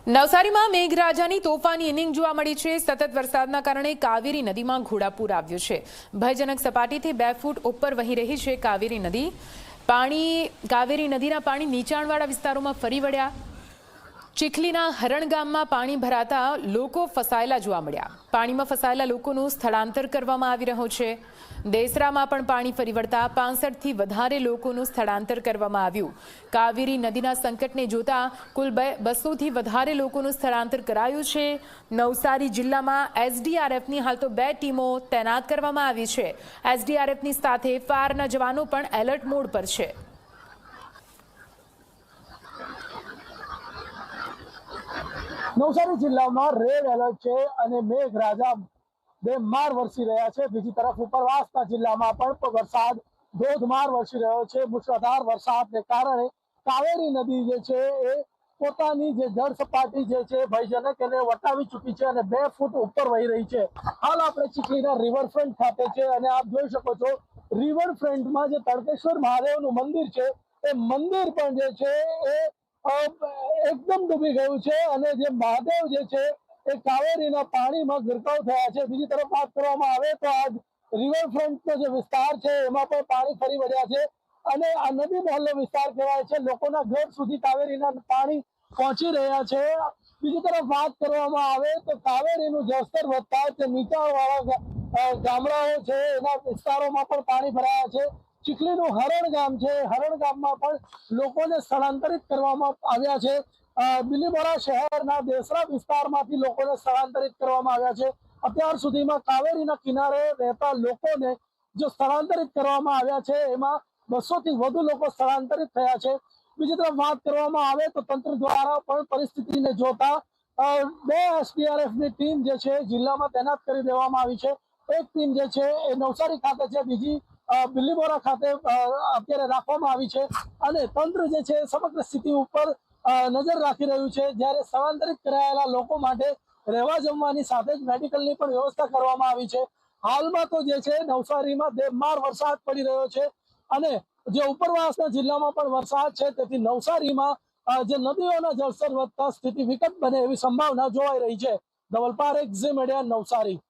નવસારીમાં મેઘરાજાની તોફાની ઇનિંગ જોવા મળી છે। સતત વરસાદના કારણે કાવેરી નદીમાં ઘોડાપૂર આવ્યું છે। ભયજનક સપાટીથી 2 ફૂટ ઉપર વહી રહી છે કાવેરી નદી। કાવેરી નદીના પાણી નીચાણવાળા વિસ્તારોમાં ફરી વળ્યા। ચીખલીના હરણ ગામમાં પાણી ભરાતા લોકો ફસાયેલા જોવા મળ્યા। પાણીમાં ફસાયેલા લોકોનું સ્થળાંતર કરવામાં આવી રહ્યું છે। દેસરામાં પણ પાણી ફરી વળતા 65 થી વધારે લોકોનું સ્થળાંતર કરવામાં આવ્યું। કાવેરી નદીના સંકટને જોતા કુલ 200 થી વધારે લોકોનું સ્થળાંતર કરાયું છે। નવસારી જિલ્લામાં એસડીઆરએફની હાલ તો 2 ટીમો તૈનાત કરવામાં આવી છે। એસડીઆરએફની સાથે ફાયરના જવાનો પણ એલર્ટ મોડ પર છે। નવસારી જિલ્લામાં રેડ એલર્ટ છે અને મેઘરાજા બેમાર વરસી રહ્યા છે। બીજી તરફ ઉપરવાસના જિલ્લામાં પણ વરસાદ ધોધમાર વરસી રહ્યો છે। મુશળધાર વરસાદને કારણે કાવેરી નદી જે છે એ પોતાની જે જળ સપાટી જે છે ભયજનક એને વટાવી ચૂકી છે અને 2 ફૂટ ઉપર વહી રહી છે। હાલ આપણે ચીખલીના રિવરફ્રન્ટ ખાતે છે અને આપ જોઈ શકો છો રિવરફ્રન્ટમાં જે તળકેશ્વર મહાદેવનું મંદિર છે એ મંદિર પણ જે છે એ એકદમ ડૂબી ગયું છે અને જે મહાદેવ જે છે એ કાવેરીના પાણીમાં ગરકાવ થયા છે। બીજી તરફ વાત કરવામાં આવે તો આ રિવરફ્રન્ટનો જે વિસ્તાર છે એમાં પણ પાણી ફરી વળ્યા છે અને આ નદી મહોલ્લો વિસ્તાર કહેવાય છે। લોકોના ઘર સુધી કાવેરીના પાણી પહોંચી રહ્યા છે। બીજી તરફ વાત કરવામાં આવે તો કાવેરીનું જળસ્તર વધતા જે નીચાણવાળા ગામડાઓ છે એના વિસ્તારોમાં પણ પાણી ભરાયા છે। ચીખલીનું હરણ ગામ છે, હરણ ગામમાં પણ લોકોને સ્થળાંતરિત કરવામાં આવ્યા છે। બિલીમોરા શહેરના દેસરા વિસ્તારમાંથી લોકોને સ્થળાંતરિત કરવામાં આવ્યા છે। અત્યાર સુધીમાં કાવેરીના કિનારે રહેતા લોકોને જો સ્થળાંતરિત કરવામાં આવ્યા છે એમાં 200 થી વધુ લોકો સ્થળાંતરિત થયા છે। બીજી તરફ વાત કરવામાં આવે તો તંત્ર દ્વારા પણ પરિસ્થિતિને જોતા 2 એસડીઆરએફની ટીમ જે છે જિલ્લામાં તૈનાત કરી દેવામાં આવી છે। એક ટીમ જે છે એ નવસારી ખાતે છે, બીજી બિલીમોરા ખાતે અત્યારે રાખવામાં આવી છે અને તંત્ર જે છે સમગ્ર સ્થિતિ ઉપર નજર રાખી રહ્યું છે। જ્યારે સ્થળાંતરિત કરાયેલા લોકો માટે રહેવા જમવાની સાથે જ મેડિકલની પણ વ્યવસ્થા કરવામાં આવી છે। હાલમાં તો જે છે નવસારીમાં બેમાર વરસાદ પડી રહ્યો છે અને જે ઉપરવાસના જિલ્લામાં પણ વરસાદ છે તેથી નવસારીમાં જે નદીઓના જળસ્તર વધતા સ્થિતિ વિકટ બને એવી સંભાવના જોવાઈ રહી છે। ધવલ પારેખ, ઝી મીડિયા, નવસારી।